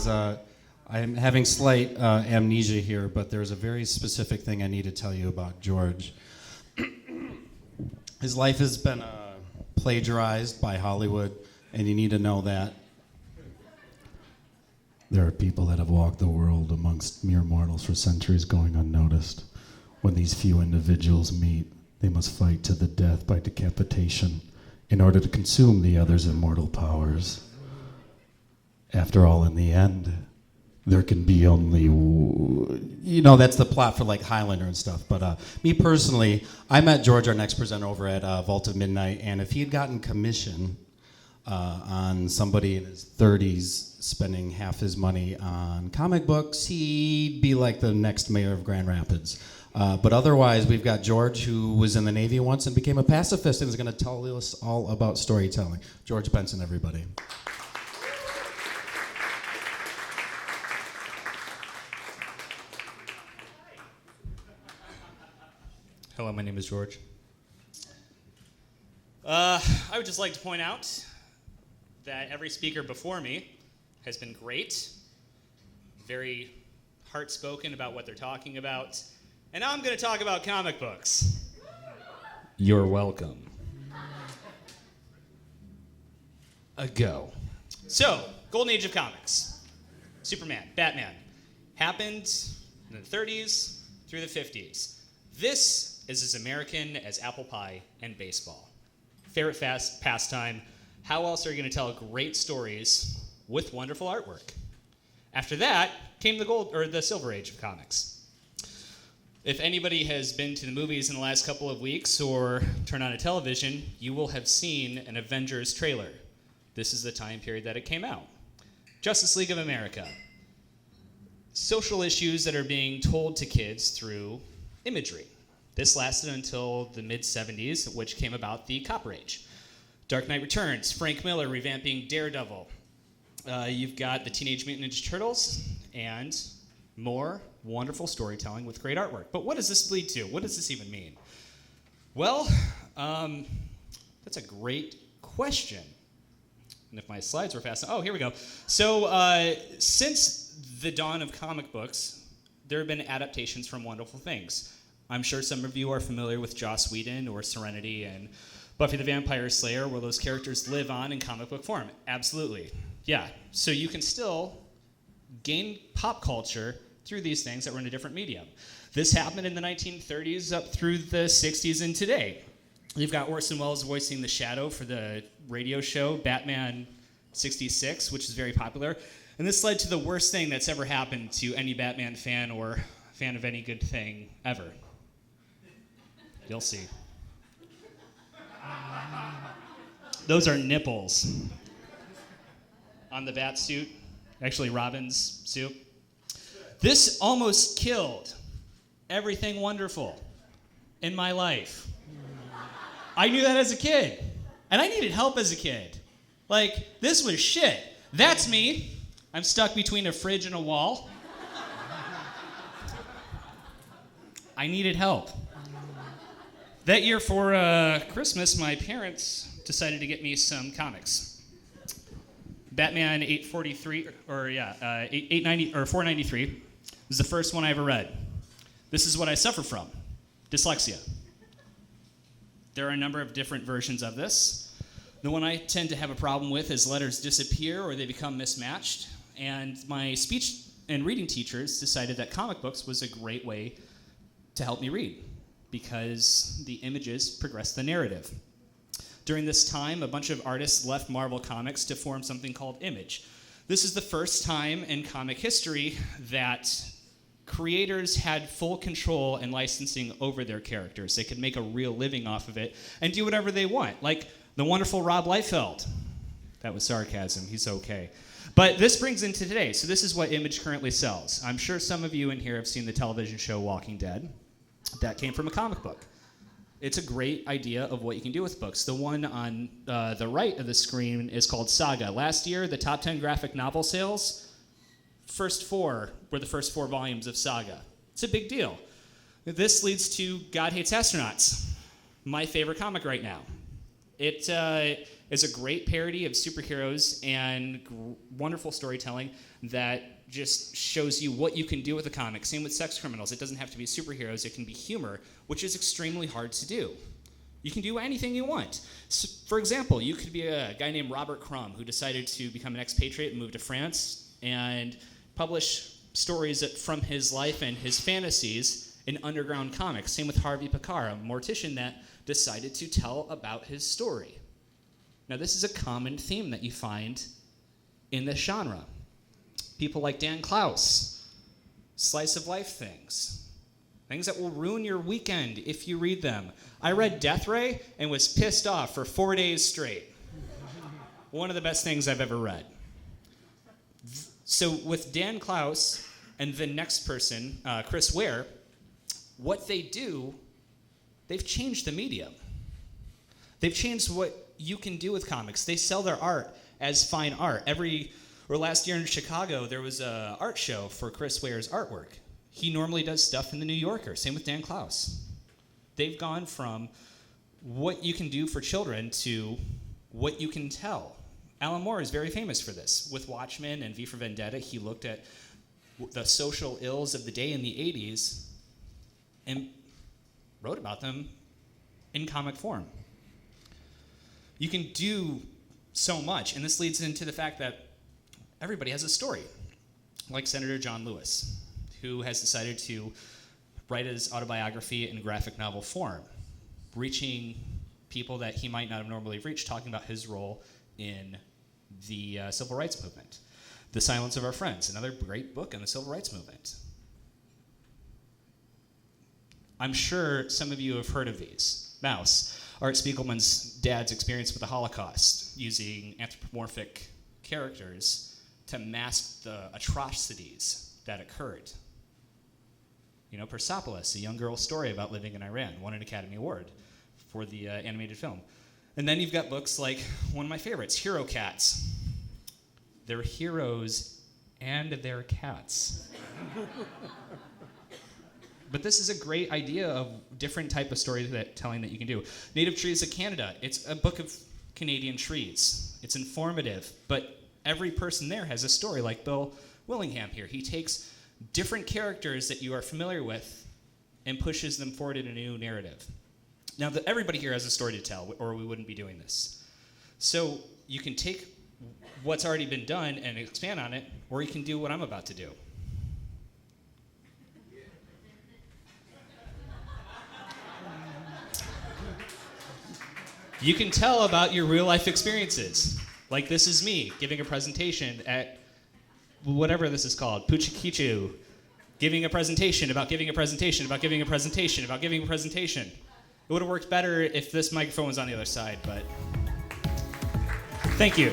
I'm having slight amnesia here, but there's a very specific thing I need to tell you about George. His life has been plagiarized by Hollywood, and you need to know that. There are people that have walked the world amongst mere mortals for centuries going unnoticed. When these few individuals meet, they must fight to the death by decapitation in order to consume the other's immortal powers. After all, in the end, there can be only, that's the plot for like Highlander and stuff. But me personally, I met George, our next presenter, over at Vault of Midnight, and if he had gotten commission on somebody in his 30s spending half his money on comic books, he'd be like the next mayor of Grand Rapids. But otherwise, we've got George, who was in the Navy once and became a pacifist and is going to tell us all about storytelling. George Benson, everybody. Hello, my name is George. I would just like to point out that every speaker before me has been great, very heart-spoken about what they're talking about, and now I'm going to talk about comic books. You're welcome. A go. So, Golden Age of Comics. Superman, Batman, happened in the 30s through the 50s. This is as American as apple pie and baseball. Favorite pastime. How else are you going to tell great stories with wonderful artwork? After that came the Silver Age of comics. If anybody has been to the movies in the last couple of weeks or turned on a television, you will have seen an Avengers trailer. This is the time period that it came out. Justice League of America. Social issues that are being told to kids through imagery. This lasted until the mid-70s, at which came about the Copper Age. Dark Knight Returns, Frank Miller revamping Daredevil. You've got the Teenage Mutant Ninja Turtles, and more wonderful storytelling with great artwork. But what does this lead to? What does this even mean? Well, that's a great question. And if my slides were fast enough, here we go. So since the dawn of comic books, there have been adaptations from wonderful things. I'm sure some of you are familiar with Joss Whedon or Serenity and Buffy the Vampire Slayer, where those characters live on in comic book form. Absolutely. Yeah. So you can still gain pop culture through these things that were in a different medium. This happened in the 1930s up through the 60s and today. You've got Orson Welles voicing the Shadow for the radio show Batman 66, which is very popular. And this led to the worst thing that's ever happened to any Batman fan or fan of any good thing ever. You'll see. Those are nipples on the bat suit. Actually, Robin's suit. This almost killed everything wonderful in my life. I knew that as a kid. And I needed help as a kid. Like, this was shit. That's me. I'm stuck between a fridge and a wall. I needed help. That year for Christmas, my parents decided to get me some comics. Batman 843, 890 or 493 was the first one I ever read. This is what I suffer from: dyslexia. There are a number of different versions of this. The one I tend to have a problem with is letters disappear or they become mismatched. And my speech and reading teachers decided that comic books was a great way to help me read, because the images progress the narrative. During this time, a bunch of artists left Marvel Comics to form something called Image. This is the first time in comic history that creators had full control and licensing over their characters. They could make a real living off of it and do whatever they want, like the wonderful Rob Liefeld. That was sarcasm, he's okay. But this brings into today. So this is what Image currently sells. I'm sure some of you in here have seen the television show Walking Dead. That came from a comic book. It's a great idea of what you can do with books. The one on the right of the screen is called Saga. Last year, the top 10 graphic novel sales, first four were the first 4 volumes of Saga. It's a big deal. This leads to God Hates Astronauts, my favorite comic right now. It is a great parody of superheroes and wonderful storytelling that just shows you what you can do with a comic. Same with sex criminals. It doesn't have to be superheroes. It can be humor, which is extremely hard to do. You can do anything you want. So, for example, you could be a guy named Robert Crumb who decided to become an expatriate and move to France and publish stories from his life and his fantasies in underground comics. Same with Harvey Pekar, a mortician that decided to tell about his story. Now, this is a common theme that you find in this genre. People like Dan Klaus, slice of life things that will ruin your weekend if you read them. I read Death Ray and was pissed off for 4 days straight. One of the best things I've ever read. So with Dan Klaus and the next person, Chris Ware, what they do, they've changed the medium. They've changed what you can do with comics. They sell their art as fine art. Last year in Chicago, there was an art show for Chris Ware's artwork. He normally does stuff in the New Yorker. Same with Dan Klaus. They've gone from what you can do for children to what you can tell. Alan Moore is very famous for this. With Watchmen and V for Vendetta, he looked at the social ills of the day in the 80s and wrote about them in comic form. You can do so much, and this leads into the fact that everybody has a story, like Senator John Lewis, who has decided to write his autobiography in graphic novel form, reaching people that he might not have normally reached, talking about his role in the civil rights movement. The Silence of Our Friends, another great book on the civil rights movement. I'm sure some of you have heard of these. Mouse, Art Spiegelman's dad's experience with the Holocaust, using anthropomorphic characters to mask the atrocities that occurred. Persepolis, a young girl's story about living in Iran, won an Academy Award for the animated film. And then you've got books like one of my favorites, Hero Cats. They're heroes and they're cats. But this is a great idea of different type of storytelling that you can do. Native Trees of Canada, it's a book of Canadian trees. It's informative, but every person there has a story, like Bill Willingham here. He takes different characters that you are familiar with and pushes them forward in a new narrative. Now, everybody here has a story to tell, or we wouldn't be doing this. So you can take what's already been done and expand on it, or you can do what I'm about to do. You can tell about your real life experiences. Like this is me giving a presentation at whatever this is called, PechaKucha, giving a presentation about giving a presentation about giving a presentation about giving a presentation. It would have worked better if this microphone was on the other side, but thank you.